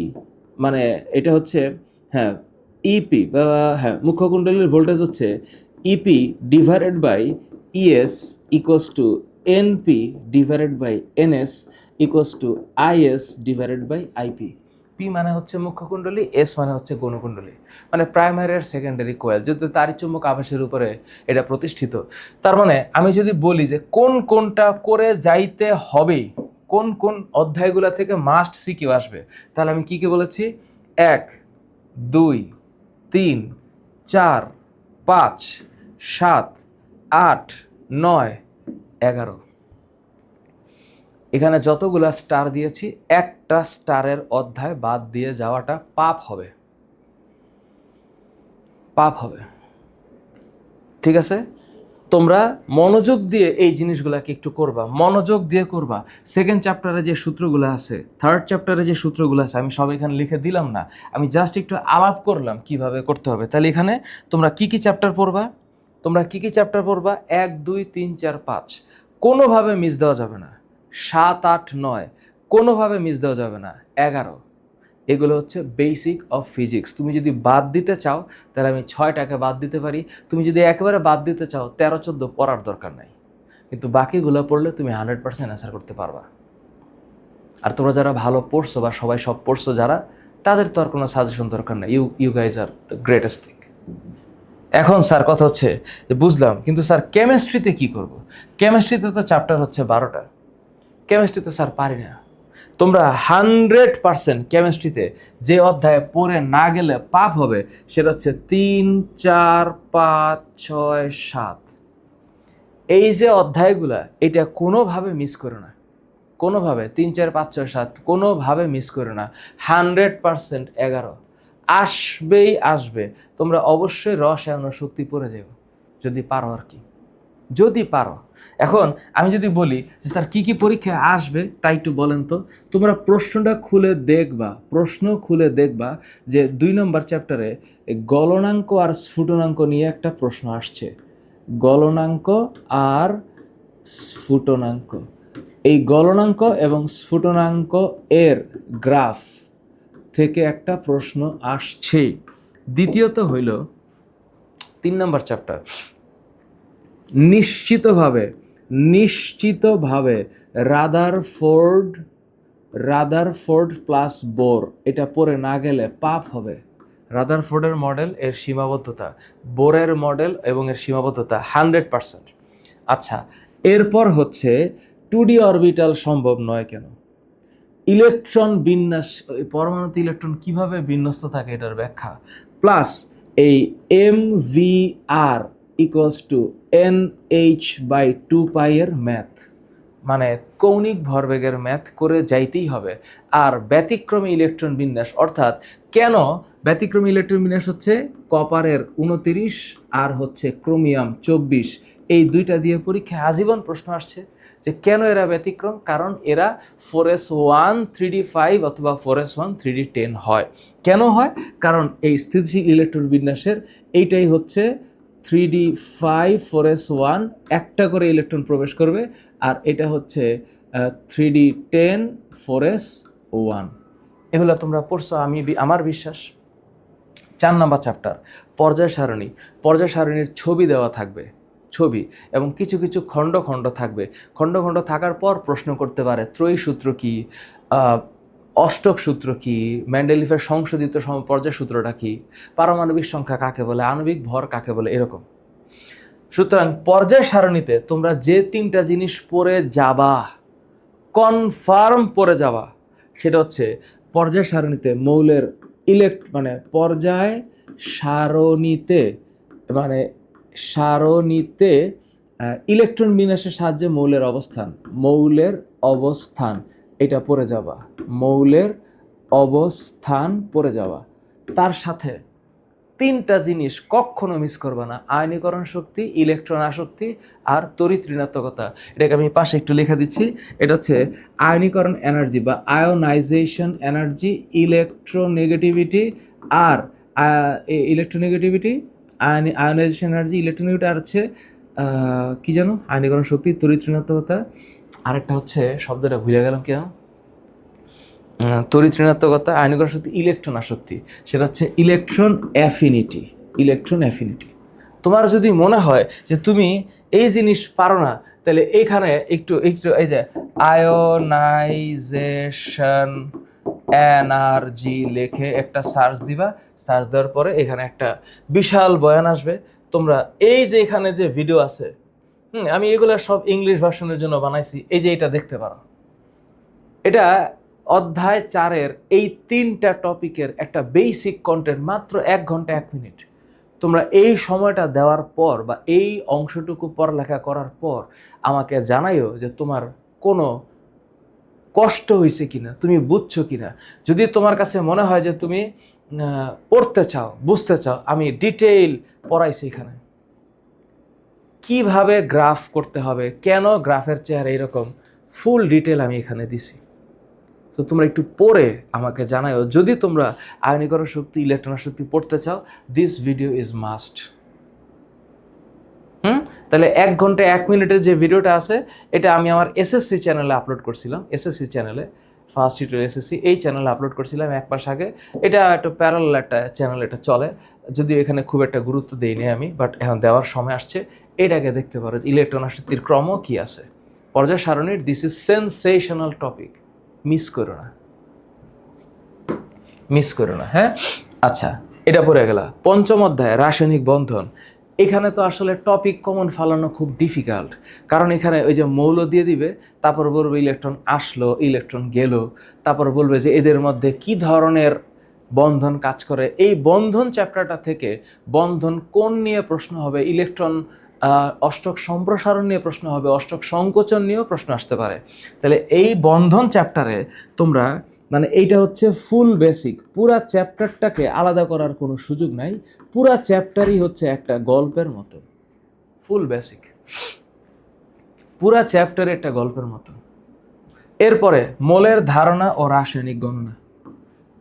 মানে এটা হচ্ছে ইপি বা মুখ্য কুণ্ডলীর ভোল্টেজ হচ্ছে EP divided by ES equals to NP divided by NS equals to IS divided by IP. P মানে হচ্ছে মুখ্য কুণ্ডলী, এস মানে হচ্ছে গৌণকুণ্ডলী, মানে প্রাইমারি আর সেকেন্ডারি কোয়েল, যেহেতু তাড়িৎচুম্বক আবেশের উপরে এটা প্রতিষ্ঠিত। তার মানে আমি যদি বলি যে কোন কোনটা করে যাইতে হবে, কোন কোন অধ্যায়গুলো থেকে মাস্ট সিকিউ আসবে, তাহলে আমি কি কি বলেছি? 1, 2, 3, 4, 5, 7, 8, 9, 11। এখানে যতগুলা স্টার দিয়েছি, একটা স্টারের অধ্যায় বাদ দিয়ে যাওয়াটা পাপ হবে, পাপ হবে। ঠিক আছে, তোমরা মনোযোগ দিয়ে এই জিনিসগুলাকে একটু করবা, মনোযোগ দিয়ে করবা। সেকেন্ড চ্যাপ্টারে যে সূত্রগুলো আছে, থার্ড চ্যাপ্টারে যে সূত্রগুলো আছে, আমি সব এখানে লিখে দিলাম না, আমি জাস্ট একটু আলাপ করলাম কিভাবে করতে হবে। তাহলে এখানে তোমরা কি কি চ্যাপ্টার পড়বা, 1, 2, 3, 4, 5 কোনোভাবে মিস দেওয়া যাবে না। 7, 8, 9 কোনোভাবে মিস দেওয়া যাবে না। 11 এগুলো হচ্ছে বেসিক অফ ফিজিক্স। তুমি যদি বাদ দিতে চাও তাহলে আমি 6টাকে বাদ দিতে পারি, তুমি যদি একেবারে বাদ দিতে চাও 13, 14 পড়ার দরকার নাই, কিন্তু বাকিগুলো পড়লে তুমি 100% অ্যান্সার করতে পারবা। আর তোমরা যারা ভালো পড়ছো বা সবাই সব পড়ছো যারা, তাদের তো আর কোনো সাজেশন দরকার নাই। You guys are the greatest thing. এখন স্যার কথা হচ্ছে যে বুঝলাম, কিন্তু স্যার কেমিস্ট্রিতে কি করব? কেমিস্ট্রিতে তো চ্যাপ্টার হচ্ছে 12টা, কেমিস্ট্রিতে স্যার পারি না। তোমরা 100% কেমিস্ট্রিতে যে অধ্যায় পড়ে না গেলে পাপ হবে সেটা হচ্ছে 3, 4, 5, 6, 7। এই যে অধ্যায়গুলা, এটা কোনোভাবে মিস করো না, কোনোভাবে 3, 4, 5, 6, 7 কোনোভাবে মিস করো না। 100% 11 আসবেই আসবে। তোমরা অবশ্যই রসায়ন ও শক্তি পড়ে যাবে যদি পারো আর কি, যদি পারো। এখন আমি যদি বলি যে স্যার কী কী পরীক্ষা আসবে তাই একটু বলেন তো। তোমরা প্রশ্নটা খুলে দেখবা, প্রশ্ন খুলে দেখবা যে 2 নম্বর চ্যাপ্টারে গলনাঙ্ক আর স্ফুটনাঙ্ক নিয়ে একটা প্রশ্ন আসছে। গলনাঙ্ক আর স্ফুটনাঙ্ক, এই গলনাঙ্ক এবং স্ফুটনাঙ্ক এর গ্রাফ থেকে একটা প্রশ্ন আসছে। দ্বিতীয়ত হইল 3 নম্বর চ্যাপ্টার, নিশ্চিতভাবে রাদারফোর্ড রাদারফোর্ড প্লাস বোর, এটা পড়ে না গেলে পাপ হবে। রাদারফোর্ডের মডেল, এর সীমাবদ্ধতা, বোরের মডেল এবং এর সীমাবদ্ধতা 100%। আচ্ছা, এরপর হচ্ছে 2D অরবিটাল সম্ভব নয় কেন, ইলেকট্রন বিন্যাস, পরমাণুতে ইলেকট্রন কিভাবে বিন্যস্ত থাকে এটার ব্যাখ্যা, প্লাস এই MVR ইকুয়ালস টু NH/2π এর ম্যাথ, মানে কৌণিক ভরবেগের ম্যাথ করে যাইতেই হবে। আর ব্যতিক্রমী ইলেকট্রন বিন্যাস, অর্থাৎ কেন ব্যতিক্রমী ইলেকট্রন বিন্যাস হচ্ছে কপারের 29 আর হচ্ছে ক্রোমিয়াম 24, এই দুইটা দিয়ে পরীক্ষায় আজীবন প্রশ্ন আসছে যে কেন এরা ব্যতিক্রম, কারণ এরা 4s1 3d5 অথবা 4s1 3d10 হয়। কেন হয়? কারণ এই স্থিতিশীল ইলেকট্রন বিন্যাসের এইটাই হচ্ছে 3d5 4s1 একটা করে ইলেকট্রন প্রবেশ করবে, আর এটা হচ্ছে 3d10 4s1। এগুলো তোমরা পড়ছো, আমার বিশ্বাস। 4 নম্বর চ্যাপ্টার পর্যায় সারণী। পর্যায় সারণীর ছবি দেওয়া থাকবে, ছবি, এবং কিছু কিছু খণ্ড খণ্ড থাকবে। খণ্ড খণ্ড থাকার পর প্রশ্ন করতে পারে ত্রয়ী সূত্র কী, অষ্টক সূত্র কী, মেন্ডেলিফের সংশোধিত পর্যায় সূত্রটা কী, পারমাণবিক সংখ্যা কাকে বলে, আণবিক ভর কাকে বলে, এরকম। সুতরাং পর্যায় সারণীতে তোমরা যে 3টা জিনিস পড়ে যাবা, কনফার্ম পড়ে যাবা, সেটা হচ্ছে পর্যায় সারণীতে মৌলের মানে পর্যায় সারণীতে মানে সারণীতে ইলেকট্রন বিন্যাসের সাহায্যে মৌলের অবস্থান এটা পড়ে যাবা, মৌলের অবস্থান পড়ে যাওয়া। তার সাথে 3টা জিনিস কখনো মিস করবে না, আয়নীকরণ শক্তি, ইলেকট্রন আসক্তি আর তড়িৎ ঋণাত্মকতা। এটাকে আমি পাশে একটু লিখে দিচ্ছি। এটা হচ্ছে আয়নীকরণ এনার্জি বা আয়োনাইজেশন এনার্জি, ইলেকট্রোনেগেটিভিটি আর আয়োনাইজেশন এনার্জি, ইলেকট্রোনেগেটিভিটি, আর হচ্ছে কি জানো, আয়নীকরণ শক্তি, তড়িৎ ঋণাত্মকতা, আরেকটা হচ্ছে শব্দটা ভুলে গেলাম কেন, তড়িৎ ঋণাত্মকতা, আয়নীকরণ শক্তি, ইলেকট্রন আসক্তি, সেটা হচ্ছে ইলেকট্রন অ্যাফিনিটি। Electron affinity. তোমার যদি মনে হয় যে তুমি এই জিনিস পারো না, তাহলে এইখানে একটু একটু এই যে আয়োনাইজেশন এনার্জি লিখে একটা সার্চ দিবা, সার্চ দেওয়ার পরে এখানে একটা বিশাল বয়ান আসবে। তোমরা এই যে এখানে যে ভিডিও আছে, আমি এগুলো সব ইংলিশ ভার্সনের জন্য বানাইছি, এই যে এটা দেখতে পারো। এটা অধ্যায় 4-এর এই 3টা টপিকের একটা বেসিক কন্টেন্ট, মাত্র 1 ঘন্টা 1 মিনিট। তোমরা এই সময়টা দেওয়ার পর বা এই অংশটুকু পড়ালেখা করার পর আমাকে জানাইও যে তোমার কোনো কষ্ট হয়েছে কিনা, তুমি বুঝছো কিনা। যদি তোমার কাছে মনে হয় যে তুমি পড়তে চাও, বুঝতে চাও, আমি ডিটেইল পড়াইছি এখানে, কিভাবে গ্রাফ করতে হবে, কেন গ্রাফের চেহারা এরকম, ফুল ডিটেল আমি এখানে দিছি। তো তোমরা একটু পড়ে আমাকে জানাও, যদি তোমরা আয়নীকরণ শক্তি, ইলেকট্রন শক্তি পড়তে চাও, দিস ভিডিও ইজ মাস্ট। তাহলে 1 ঘন্টা 1 মিনিটের যে ভিডিওটা আছে, এটা আমি আমার এসএসসি চ্যানেলে আপলোড করছিলাম, এসএসসি চ্যানেলে, ফার্স্ট টিউটোরিয়াল এসএসসি, এই চ্যানেলে আপলোড করছিলাম 1 মাস আগে। এটা একটু প্যারালাল একটা চ্যানেল, এটা চলে, যদিও এখানে খুব একটা গুরুত্ব দিইনি আমি, বাট এখন দেওয়ার সময় আসছে। এটাকে দেখতে পারো, ইলেকট্রন শক্তির ক্রম কি আছে, পর্যায় সারণীর। This is sensational topic, miss করো না, মিস করো না, হ্যাঁ। আচ্ছা, এটা পড়ে গেল। 5ম অধ্যায় রাসায়নিক বন্ধন। এখানে তো আসলে টপিক কমন ফালানো খুব ডিফিকাল্ট, কারণ এখানে ওই যে মৌল দিয়ে দিবে, তারপর বলবে ইলেকট্রন আসলো, ইলেকট্রন গেল, তারপর বলবে যে এদের মধ্যে কি ধরনের বন্ধন কাজ করে। এই বন্ধন চ্যাপ্টারটা থেকে বন্ধন কোণ নিয়ে প্রশ্ন হবে, ইলেকট্রন অষ্টক সম্প্রসারণ নিয়ে প্রশ্ন হবে, অষ্টক সংকোচন নিয়েও প্রশ্ন আসতে পারে। তাহলে এই বন্ধন চ্যাপ্টারে তোমরা, মানে এইটা হচ্ছে ফুল বেসিক, পুরা চ্যাপ্টারটাকে আলাদা করার কোনো সুযোগ নাই, পুরা চ্যাপ্টারই হচ্ছে একটা গল্পের মতো, ফুল বেসিক, পুরা চ্যাপ্টারে একটা গল্পের মতো। এরপরে মোলের ধারণা ও রাসায়নিক গণনা।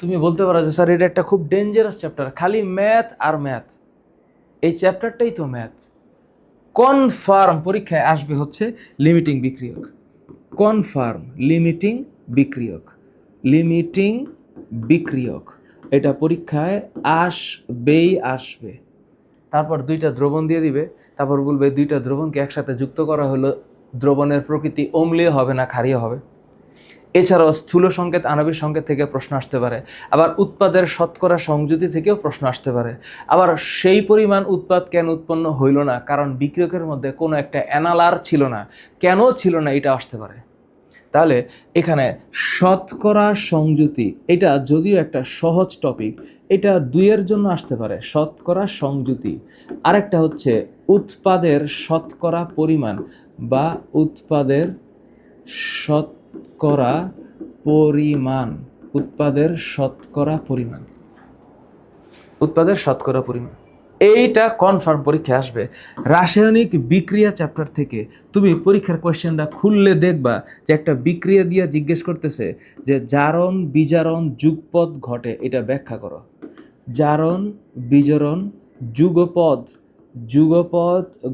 তুমি বলতে পারো যে স্যার এটা একটা খুব ডেঞ্জারাস চ্যাপ্টার, খালি ম্যাথ আর ম্যাথ। এই চ্যাপ্টারটাই তো ম্যাথ। কনফার্ম পরীক্ষায় আসবে হচ্ছে লিমিটিং বিক্রিয়ক, কনফার্ম লিমিটিং বিক্রিয়ক, লিমিটিং বিক্রিয়ক, এটা পরীক্ষায় আসবে। তারপর 2টা দ্রবণ দিয়ে দিবে, তারপর বলবে 2টা দ্রবণকে একসাথে যুক্ত করা হলো, দ্রবণের প্রকৃতি অম্লীয় হবে না ক্ষারীয় হবে। এছাড়াও স্থূল সংকেত আণবিক সংকেত থেকে প্রশ্ন আসতে পারে, আবার উৎপাদের শতকরা সংযুতি থেকেও প্রশ্ন আসতে পারে, আবার সেই পরিমাণ উৎপাদ কেন উৎপন্ন হইল না, কারণ বিক্রিয়কের মধ্যে কোনো একটা অ্যানালার ছিল না, কেন ছিল না, এটা আসতে পারে। তাহলে এখানে শতকরা সংযুতি, এটা যদিও একটা সহজ টপিক, এটা দুইয়ের জন্য আসতে পারে, শতকরা সংযুতি। আরেকটা হচ্ছে উৎপাদের শতকরা পরিমাণ বা উৎপাদের শতকরা পরিমাণ, উৎপাদের শতকরা পরিমাণ, উৎপাদের শতকরা পরিমাণ, এইটা কনফার্ম পরীক্ষা আসবে। রাসায়নিক বিক্রিয়া চ্যাপ্টার থেকে তুমি পরীক্ষার কোয়েশ্চেনটা খুললে দেখবা যে একটা বিক্রিয়া দিয়ে জিজ্ঞেস করতেছে যে জারণ বিজারণ যুগপদ ঘটে, এটা ব্যাখ্যা করো। জারণ বিজারণ যুগপদ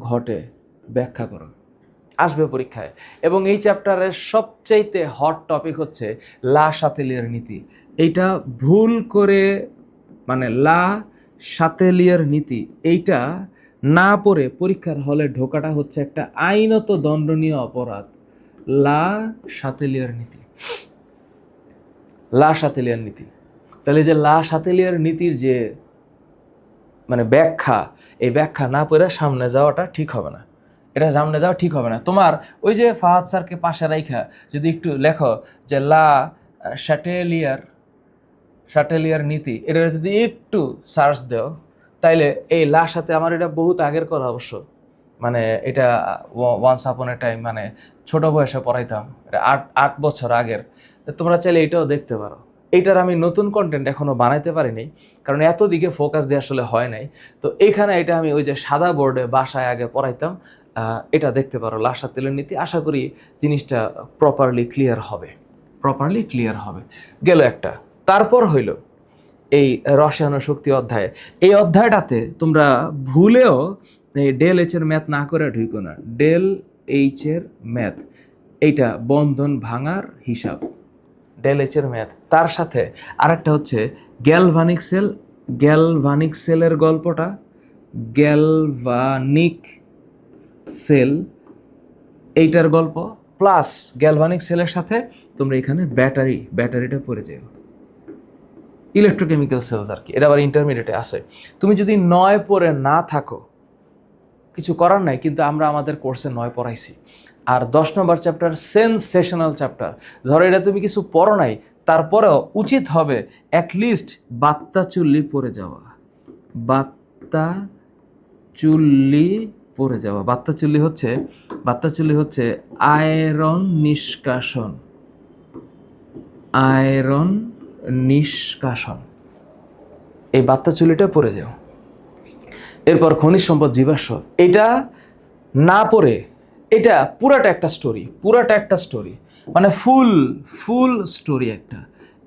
ঘটে, ব্যাখ্যা করো, আসবে পরীক্ষায়। এবং এই চ্যাপ্টারের সবচাইতে হট টপিক হচ্ছে লা শাতেলিয়ার নীতি। এইটা ভুল করে মানে লা শাতেলিয়ার নীতি এইটা না পড়ে পরীক্ষার হলে ঢোকাটা হচ্ছে একটা আইনত দণ্ডনীয় অপরাধ। লা শাতেলিয়ার নীতি, লা শাতেলিয়ার নীতি। তাহলে যে লা শাতেলিয়ার নীতির যে মানে ব্যাখ্যা, এই ব্যাখ্যা না পড়ে সামনে যাওয়াটা ঠিক হবে না, এটা সামনে যাওয়া ঠিক হবে না। তোমার ওই যে ফাহাদ স্যারকে পাশে রাইখা যদি একটু লেখো যে লা শাটেলিয়ার নীতি, এটা যদি একটু সার্চ দেও, তাইলে এই লা সাথে আমার এটা বহুত আগের করা অবশ্য, মানে এটা ওয়ান্স আপন এ টাইম, মানে ছোট বয়সে পড়াইতাম, এটা 8 বছর আগের। তোমরা চাইলে এটাও দেখতে পারো। এইটার আমি নতুন কন্টেন্ট এখনও বানাইতে পারিনি, কারণ এত দিকে ফোকাস দিয়ে আসলে হয় নাই। তো এইখানে এটা আমি ওই যে সাদা বোর্ডে বাসায় আগে পড়াইতাম, এটা দেখতে পারো, লা শাতেলিয়ার নীতি। আশা করি জিনিসটা প্রপারলি ক্লিয়ার হবে। গেল একটা। তারপর হইল এই রসায়ন শক্তি অধ্যায়। এই অধ্যায়টাতে তোমরা ভুলেও এই ডেল এইচ এর ম্যাথ না করে ঢুকো না। ডেল এইচ এর ম্যাথ, এইটা বন্ধন ভাঙার হিসাব, ডেল এইচ এর ম্যাথ। তার সাথে আরেকটা হচ্ছে গ্যালভানিক সেলের গল্পটা, গ্যালভানিক সেল এইটার গল্প, প্লাস গ্যালভানিক সেলের সাথে তোমরা এখানে ব্যাটারিটা পড়ে যাও, ইলেকট্রোকেমিক্যাল সেলস আর কি, এটা আবার ইন্টারমিডিয়েটে আছে। তুমি যদি 9 পড়ে না থাকো কিছু করার নাই, কিন্তু আমরা আমাদের কোর্সে 9 পড়াইছি। আর 10 নম্বর চ্যাপ্টার সেনসেশনাল চ্যাপ্টার, ধরো এটা তুমি কিছু পড়ো নাই, তারপরেও উচিত হবে অ্যাটলিস্ট বাত্তা চুল্লি পড়ে যাওয়া। বাত্তা চুল্লি হচ্ছে আয়রন নিষ্কাশন, এই বাত্তা চুল্লিটা পড়ে যাও। এরপর খনিজ সম্পদ জীবাশ্ম, এটা না পড়ে, এটা পুরাটা একটা স্টোরি, মানে ফুল স্টোরি একটা।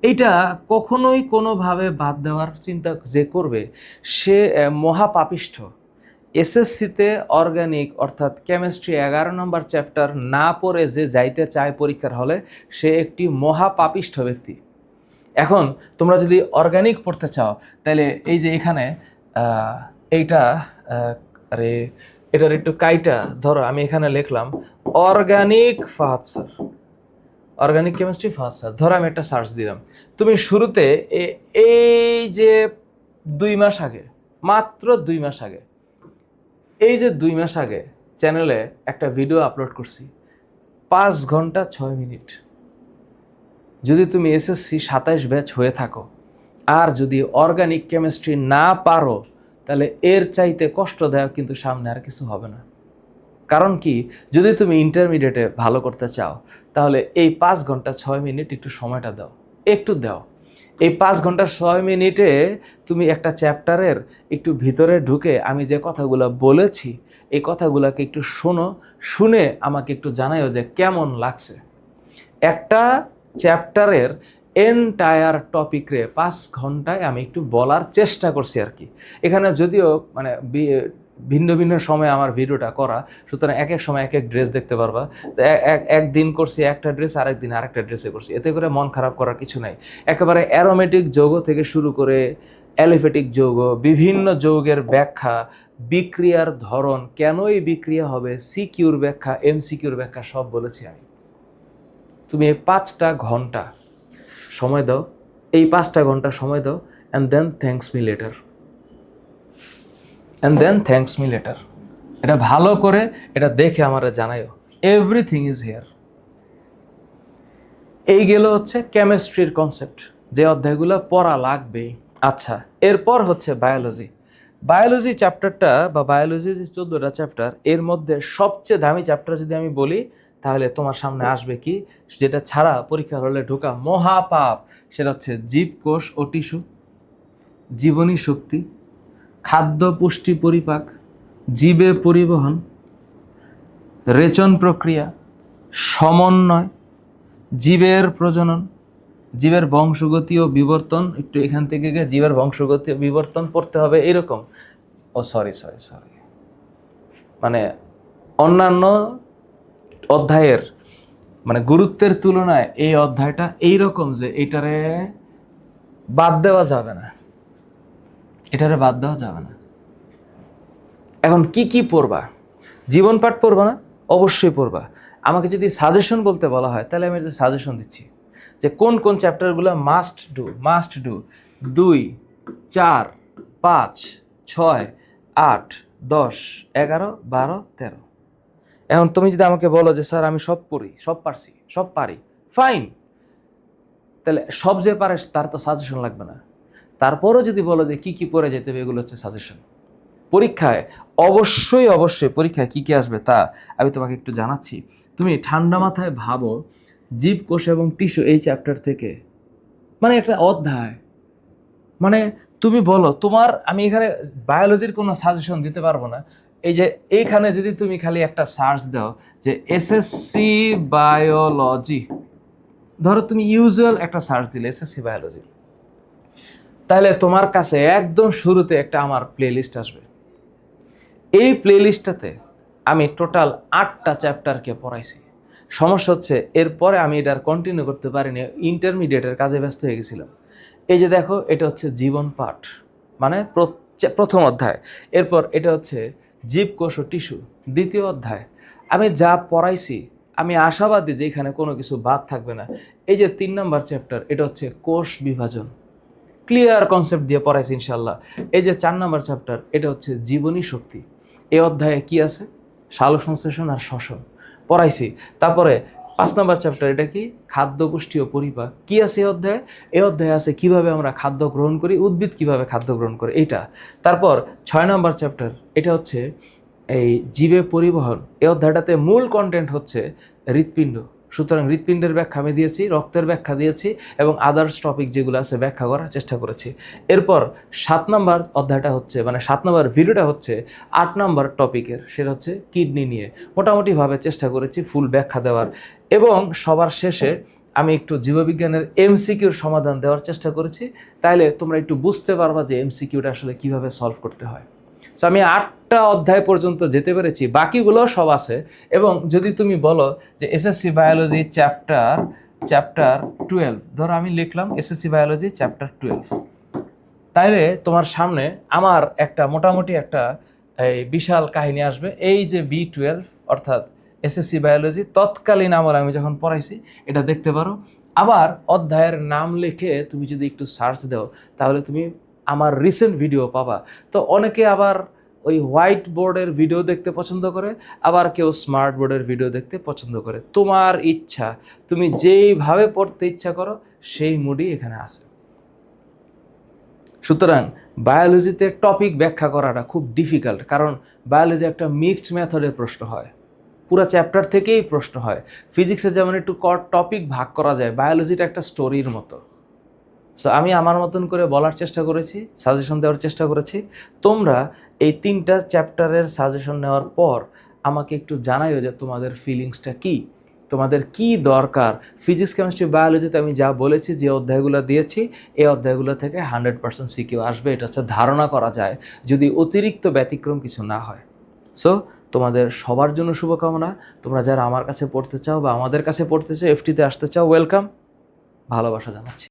এইটা কখনোই কোনোভাবে বাদ দেওয়ার চিন্তা যে করবে সে মহাপাপিষ্ঠ। এসএসসিতে অর্গানিক অর্থাৎ কেমিস্ট্রি 11 নম্বর চ্যাপ্টার না পড়ে যে যাইতে চায় পরীক্ষার হলে, সে একটি মহাপাপিষ্ঠ ব্যক্তি। এখন তোমরা যদি অর্গানিক পড়তে চাও, তাহলে এই যে এখানে এইটা আরে এটার একটু কাইটা ধরো, আমি এখানে লিখলাম organic Fahad sir, organic chemistry Fahad sir, ধরো আমি একটা সার্চ দিলাম। তুমি শুরুতে এই যে 2 মাস আগে, মাত্র 2 মাস আগে, এই যে 2 মাস আগে চ্যানেলে একটা ভিডিও আপলোড করছি 5 ঘন্টা 6 মিনিট। যদি তুমি এসএসসি 27 ব্যাচ হয়ে থাকো আর যদি অর্গানিক কেমিস্ট্রি না পারো, তাহলে এর চাইতে কষ্টদায়ক কিন্তু সামনে আর কিছু হবে না। কারণ কি, যদি তুমি ইন্টারমিডিয়েটে ভালো করতে চাও, তাহলে এই 5 ঘন্টা 6 মিনিট একটু সময়টা দাও, একটু দাও। এই 5 ঘন্টা 6 মিনিটে তুমি একটা চ্যাপ্টারের একটু ভিতরে ঢুকে আমি যে কথাগুলো বলেছি, এই কথাগুলোকে একটু শোনো, শুনে আমাকে একটু জানাইও যে কেমন লাগছে। একটা চ্যাপ্টারের এন্টায়ার টপিকে 5 ঘন্টায় আমি একটু বলার চেষ্টা করছি আর কি। এখানে যদিও মানে ভিন্ন ভিন্ন সময় আমার ভিডিওটা করা, সুতরাং এক এক সময় এক এক ড্রেস দেখতে পারবা। তো একদিন করছি একটা ড্রেস, আরেকদিন আরেকটা ড্রেসে করছি, এতে করে মন খারাপ করার কিছু নাই। একেবারে অ্যারোমেটিক যৌগ থেকে শুরু করে অ্যালিফেটিক যৌগ, বিভিন্ন যৌগের ব্যাখ্যা, বিক্রিয়ার ধরন, কেন এই বিক্রিয়া হবে, সিকিউর ব্যাখ্যা, এমসিকিউর ব্যাখ্যা সব বলেছি আমি। তুমি এই 5টা ঘন্টা সময় দাও, এই 5টা ঘন্টা সময় দাও, and then thanks me later. এটা ভালো করে এটা দেখে আমারে জানাইও। Everything is here. এই গেল হচ্ছে কেমিস্ট্রির কনসেপ্ট, যে অধ্যায়গুলো পড়া লাগবে। আচ্ছা, এরপর হচ্ছে বায়োলজি চ্যাপ্টারটা, বা বায়োলজি যে 14টা চ্যাপ্টার, এর মধ্যে সবচেয়ে দামি চ্যাপ্টার যদি আমি বলি, তাহলে তোমার সামনে আসবে কি, যেটা ছাড়া পরীক্ষার হলে ঢোকা মহাপাপ, সেটা হচ্ছে জীবকোষ ও টিস্যু, জীবনী শক্তি, খাদ্য পুষ্টি পরিপাক, জীবে পরিবহন, রেচন প্রক্রিয়া, সমন্বয়, জীবের প্রজনন, জীবের বংশগতি ও বিবর্তন। একটু এখান থেকে গিয়ে জীবের বংশগতি ও বিবর্তন পড়তে হবে এরকম। ও সরি, মানে অন্যান্য অধ্যায়ের মানে গুরুত্বের তুলনায় এই অধ্যায়টা এইরকম যে এটারে বাদ দেওয়া যাবে না। এখন কি পড়বা? জীবন পাঠ পড়বা না? অবশ্যই পড়বা। আমাকে যদি সাজেশন বলতে বলা হয়, তাহলে আমি একটা সাজেশন দিচ্ছি যে কোন কোন চ্যাপ্টারগুলো মাস্ট ডু 2, 4, 5, 6, 8, 10, 11, 12, 13। এখন তুমি যদি আমাকে বলো যে স্যার আমি সব পড়ি, সব পারি, ফাইন, তাহলে সব যে পারে তার তো সাজেশন লাগবে না। তারপরও যদি বলো যে কি পড়ে যেতে হবে, এগুলো হচ্ছে সাজেশন। পরীক্ষায় অবশ্যই পরীক্ষায় কি আসবে তা আমি তোমাকে একটু জানাচ্ছি। তুমি ঠান্ডা মাথায় ভাবো, জীবকোষ এবং টিস্যু এই চ্যাপ্টার থেকে, মানে একটা অধ্যায়, মানে তুমি বলো তোমার, আমি এখানে বায়োলজির কোনো সাজেশন দিতে পারবো না। এই যে এইখানে যদি তুমি খালি একটা সার্চ দাও যে এসএসসি বায়োলজি, ধরো তুমি ইউজুয়াল একটা সার্চ দিলে এসএসসি বায়োলজি, তাহলে তোমার কাছে একদম শুরুতে একটা আমার প্লেলিস্ট আসবে। এই প্লেলিস্টটাতে আমি টোটাল 8টা চ্যাপ্টারকে পড়াইছি। সমস্যা হচ্ছে এরপরে আমি এটা আর কন্টিনিউ করতে পারিনি, ইন্টারমিডিয়েটের কাজে ব্যস্ত হয়ে গেছিলাম। এই যে দেখো, এটা হচ্ছে জীবন পাঠ, মানে প্রথম অধ্যায়। এরপর এটা হচ্ছে জীবকোষ ও টিস্যু, দ্বিতীয় অধ্যায়। আমি যা পড়াইছি, আমি আশাবাদী যে এখানে কোনো কিছু বাদ থাকবে না। এই যে 3 নম্বর চ্যাপ্টার, এটা হচ্ছে কোষ বিভাজন, ক্লিয়ার কনসেপ্ট দিয়ে পড়াইছি ইনশাল্লাহ। এই যে 4 নম্বর চ্যাপ্টার, এটা হচ্ছে জীবনী শক্তি। এই অধ্যায়ে কি আছে? সালোক সংশ্লেষণ আর শ্বসন পড়াইছি। তারপরে 5 নম্বর চ্যাপ্টার, এটা কি? খাদ্য পুষ্টি ও পরিপাক। কি আছে এই অধ্যায়ে? এই অধ্যায়ে আছে কিভাবে আমরা খাদ্য গ্রহণ করি, উদ্ভিদ কিভাবে খাদ্য গ্রহণ করে, এইটা। তারপর 6 নম্বর চ্যাপ্টার, এটা হচ্ছে এই জীবে পরিবহন। এই অধ্যায়টাতে মূল কন্টেন্ট হচ্ছে হৃৎপিণ্ড। সুতরাং হৃৎপিণ্ডের ব্যাখ্যা আমি দিয়েছি, রক্তের ব্যাখ্যা দিয়েছি, এবং আদার্স টপিক যেগুলো আছে ব্যাখ্যা করার চেষ্টা করেছি। এরপর 7 নম্বর অধ্যায়টা হচ্ছে, মানে 7 নম্বর ভিডিওটা হচ্ছে 8 নম্বর টপিকের, সেটা হচ্ছে কিডনি নিয়ে। মোটামুটিভাবে চেষ্টা করেছি ফুল ব্যাখ্যা দেওয়ার, এবং সবার শেষে আমি একটু জীববিজ্ঞানের এমসিকিউর সমাধান দেওয়ার চেষ্টা করেছি। তাইলে তোমরা একটু বুঝতে পারবা যে এমসিকিউটা আসলে কীভাবে সলভ করতে হয়। সো আমি 8টা অধ্যায় পর্যন্ত যেতে পেরেছি, বাকিগুলো সব আছে। এবং যদি তুমি বলো যে এসএসসি বায়োলজি চ্যাপ্টার 12, ধরো আমি লিখলাম এসএসসি বায়োলজি চ্যাপ্টার 12, তাইলে তোমার সামনে আমার একটা মোটামুটি একটা এই বিশাল কাহিনী আসবে। এই যে B12 অর্থাৎ এসএসসি বায়োলজি তৎকালীন আমল আমি যখন পড়াইছি, এটা দেখতে পারো। আবার অধ্যায়ের নাম লিখে তুমি যদি একটু সার্চ দাও, তাহলে তুমি আমার রিসেন্ট ভিডিও পাবা। তো অনেকে আবার ওই হোয়াইট বোর্ডের ভিডিও দেখতে পছন্দ করে, আবার কেউ স্মার্ট বোর্ডের ভিডিও দেখতে পছন্দ করে। তোমার ইচ্ছা, তুমি যেইভাবে পড়তে ইচ্ছা করো সেই মুডই এখানে আছে। সুতরাং বায়োলজিতে টপিক ব্যাখ্যা করাটা খুব ডিফিকাল্ট, কারণ বায়োলজি একটা মিক্সড মেথডে প্রশ্ন হয়, পুরো চ্যাপ্টার থেকেই প্রশ্ন হয়। ফিজিক্সে যেমন একটু টপিক ভাগ করা যায়, বায়োলজিটা একটা স্টোরির মতো। সো আমি আমার মতন করে বলার চেষ্টা করেছি, সাজেশন দেওয়ার চেষ্টা করেছি। তোমরা এই 3টা চ্যাপ্টারের সাজেশন নেওয়ার পর আমাকে একটু জানাইও যে তোমাদের ফিলিংসটা কি, তোমাদের কি দরকার। ফিজিক্স কেমিস্ট্রি বায়োলজিতে আমি যা বলেছি, যে অধ্যায়গুলো দিয়েছি, এই অধ্যায়গুলো থেকে 100% সিকিউ আসবে, এটা হচ্ছে ধারণা করা যায়, যদি অতিরিক্ত ব্যতিক্রম কিছু না হয়। সো তোমাদের সবার জন্য শুভকামনা। তোমরা যারা আমার কাছে পড়তে চাও বা আমাদের কাছে পড়তে চাও, এফটিতে আসতে চাও, ওয়েলকাম, ভালোবাসা জানাচ্ছি।